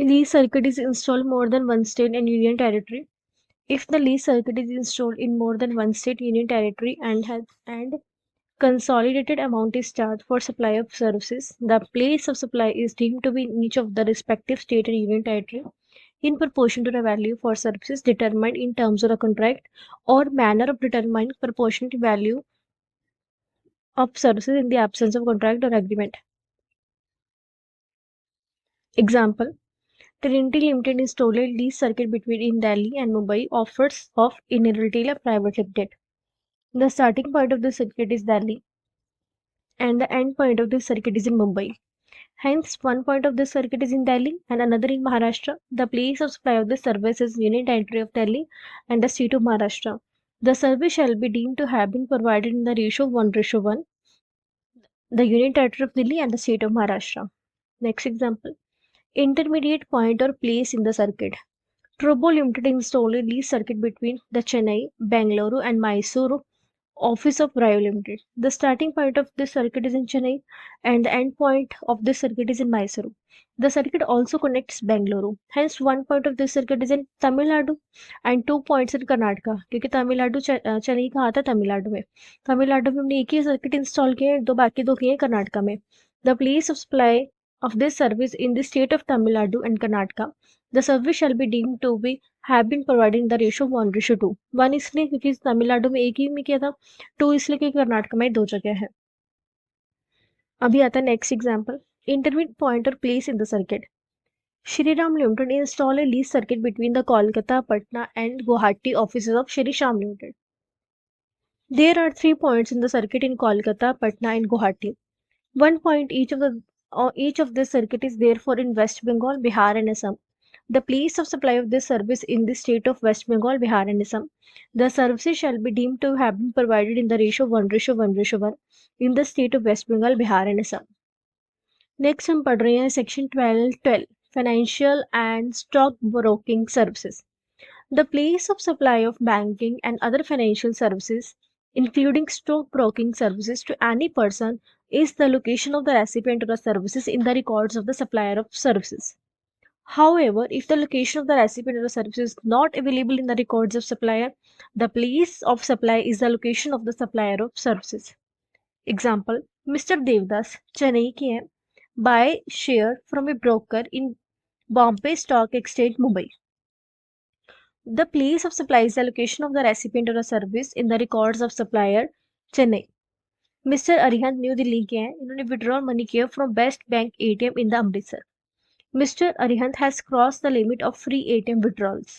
lease circuit is installed more than one state and union territory. If the lease circuit is installed in more than one state, union territory and consolidated amount is charged for supply of services, the place of supply is deemed to be in each of the respective state and union territory in proportion to the value for services determined in terms of the contract or manner of determining proportionate value of services in the absence of contract or agreement. Example: Trinity Limited installed a lease circuit between in Delhi and Mumbai offers of in Retail Private Limited. The starting point of the circuit is Delhi and the end point of the circuit is in Mumbai. Hence, one point of this circuit is in Delhi and another in Maharashtra. The place of supply of this service is Union Territory of Delhi and the state of Maharashtra. The service shall be deemed to have been provided in the ratio of 1:1, the Union Territory of Delhi and the state of Maharashtra. Next example: intermediate point or place in the circuit. Trobo Limited installed a lease circuit between the Chennai, Bangalore and Mysuru office of Brio Limited. The starting point of this circuit is in Chennai and the end point of this circuit is in Mysuru. The circuit also connects Bangalore. Hence, one point of this circuit is in Tamil Nadu and 2 points in Karnataka. क्योंकि तमिलनाडु चेन्नई कहाँ था? तमिलनाडु में. तमिलनाडु में हमने एक ही circuit install किए हैं, बाकी दो किए हैं कर्नाटका में. The place of supply of this service in the state of Tamil Nadu and Karnataka. The service shall be deemed to be have been provided in the ratio 1:2. 1 इसलिए क्योंकि तमिलनाडु में एक ही में किया था, 2 इसलिए क्योंकि कर्नाटक में 2 जगह है. अभी आता है नेक्स्ट एग्जांपल: इंटरमीडिएट पॉइंट और place in the circuit. Shriram Limited install a lease circuit between the Kolkata, Patna and Guwahati offices of Shriram Limited. There are 3 points in the circuit in Kolkata, Patna and Guwahati. One point each of this circuit is therefore in West Bengal, Bihar and Assam. The place of supply of this service in the state of West Bengal, Bihar and Assam. The services shall be deemed to have been provided in the ratio 1:1:1 in the state of West Bengal, Bihar and Assam. Next हम पढ़ रहे हैं section 12 Financial and Stock Broking Services. The place of supply of banking and other financial services, including stock broking services to any person, is the location of the recipient of the services in the records of the supplier of services. However, if the location of the recipient of the service is not available in the records of supplier, the place of supply is the location of the supplier of services. Example: Mr. Devdas, Chennai के हैं, buy share from a broker in Bombay Stock Exchange, Mumbai. The place of supply is the location of the recipient of the service in the records of supplier, Chennai. Mr. Arihant, New Delhi के हैं, इन्होंने withdraw money किया from Best Bank ATM in the Amritsar. Mr. Arihant has crossed the limit of free ATM withdrawals.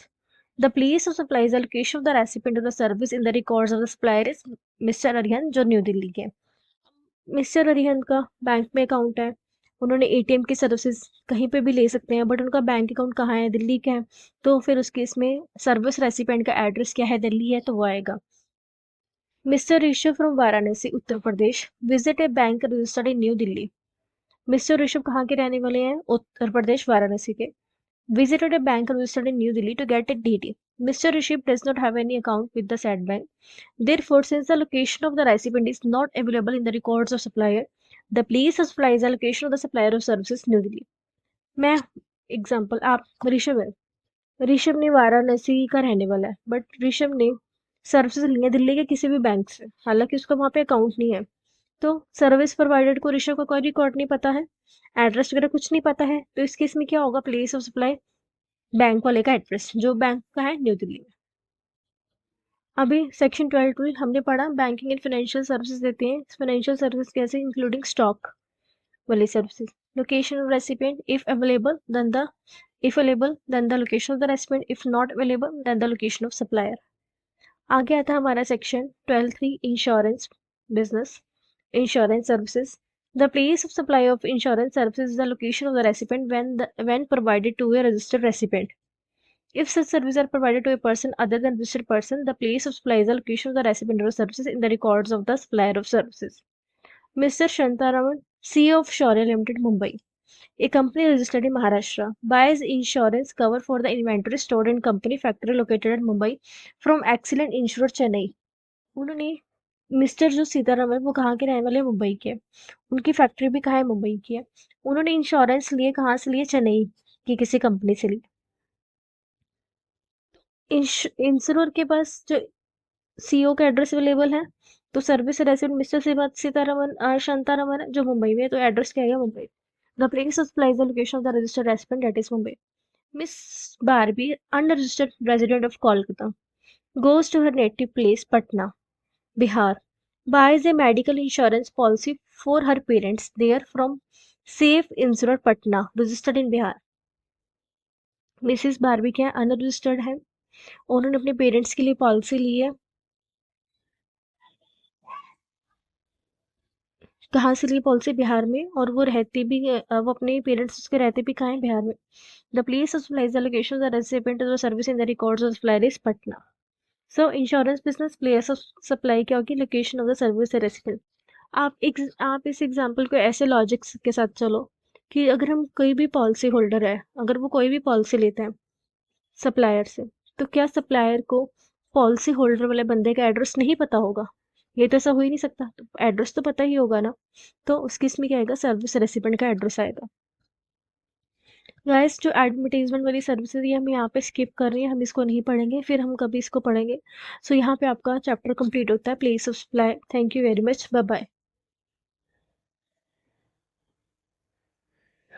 The place of supply is the location of the recipient of the service in the records of the supplier is Mr. Arihant, जो new Delhi के. Mister Arihant का bank में account है, उन्होंने ATM की services कहीं पे भी ले सकते हैं, बट उनका बैंक अकाउंट कहाँ है? दिल्ली का है. तो फिर उस केस में सर्विस रेसिपेंट का एड्रेस क्या है? दिल्ली है, तो वो आएगा. Mister Rishabh from Varanasi, Uttar Pradesh, visit A bank registered in new Delhi. Mister Rishabh कहाँ के रहने वाले हैं? उत्तर प्रदेश, वाराणसी के. Visited a bank registered in New Delhi to get a DD. Mr. Rishabh does not have any account with the said bank. Therefore, since the location of the recipient is not available in the records of supplier, the place of supply is the location of the supplier of services, New Delhi. मैं example, आप ऋषभ है, ऋषभ ने वाराणसी का रहने वाला है, but Rishabh ने services ली है दिल्ली के किसी भी बैंक से, हालांकि उसका वहाँ पे अकाउंट नहीं है. तो सर्विस प्रोवाइडर को ऋषभ का कोई रिकॉर्ड नहीं पता है, एड्रेस वगैरह कुछ नहीं पता है, तो इस केस में क्या होगा? प्लेस ऑफ सप्लाई बैंक वाले का एड्रेस, जो बैंक का है न्यू दिल्ली में. अभी सेक्शन 12 हमने पढ़ा बैंकिंग एंड फाइनेंशियल सर्विसेज देते हैं. फाइनेंशियल सर्विस कैसे? इंक्लूडिंग स्टॉक वाली services. Location of recipient, if available then the location of the recipient, if not available then the location of supplier. आगे आता है हमारा section 12(3) insurance business, insurance services. The place of supply of insurance services is the location of the recipient when provided to a registered recipient. If such services are provided to a person other than registered person, the place of supply is the location of the recipient of services in the records of the supplier of services. Mr. Shantaraman, CEO of Shaurya Limited, Mumbai, a company registered in Maharashtra, buys insurance cover for the inventory stored in company factory located at Mumbai from Excellent Insurer, Chennai. उन्होंने mister जो सीताराम है वो कहाँ के रहने वाले? मुंबई के. उनकी फैक्ट्री भी कहाँ है? मुंबई की है. उन्होंने इंश्योरेंस लिए कहाँ से लिए? चेन्नई. कि किसी कंपनी से ली। इंश्योर के पास जो सीईओ का एड्रेस अवेलेबल है, तो सर्विस रेसिडेंट मिस्टर सीतारमन शांतारमन है, जो मुंबई में है, तो एड्रेस क्या है? Mumbai. The place of the location of the registered resident, that is Mumbai. Miss Barbie, unregistered resident of Kolkata, goes to her native place, Patna, Bihar, buys a medical insurance policy for her parents there from Safe Insurer Patna, registered in Bihar. Mrs Barbie क्या unregistered है, उन्होंने अपने parents के लिए policy ली है। कहाँ से ली policy? Bihar में। और वो रहती भी वो अपने पेरेंट्स उसके रहते भी कहाँ है? बिहार में। The place of supply the location the recipient of the service in the records of supplier is Patna. So insurance business place of supply क्या होगी? Location of the service resident. आप इस एग्जांपल को ऐसे लॉजिक के साथ चलो कि अगर हम कोई भी पॉलिसी होल्डर है, अगर वो कोई भी पॉलिसी लेते हैं सप्लायर से, तो क्या सप्लायर को पॉलिसी होल्डर वाले बंदे का एड्रेस नहीं पता होगा? ये तो ऐसा हो ही नहीं सकता, तो एड्रेस तो पता ही होगा ना। तो उसकी इसमें क्या आएगा? सर्विस रेसिडेंट का एड्रेस आएगा। गाइस, जो एडवर्टाइजमेंट वाली सर्विसेज ये हम यहाँ पे स्किप कर रहे हैं, हम इसको नहीं पढ़ेंगे, फिर हम कभी इसको पढ़ेंगे। सो यहाँ पे आपका चैप्टर कंप्लीट होता है, place of supply. Thank you very much, bye bye.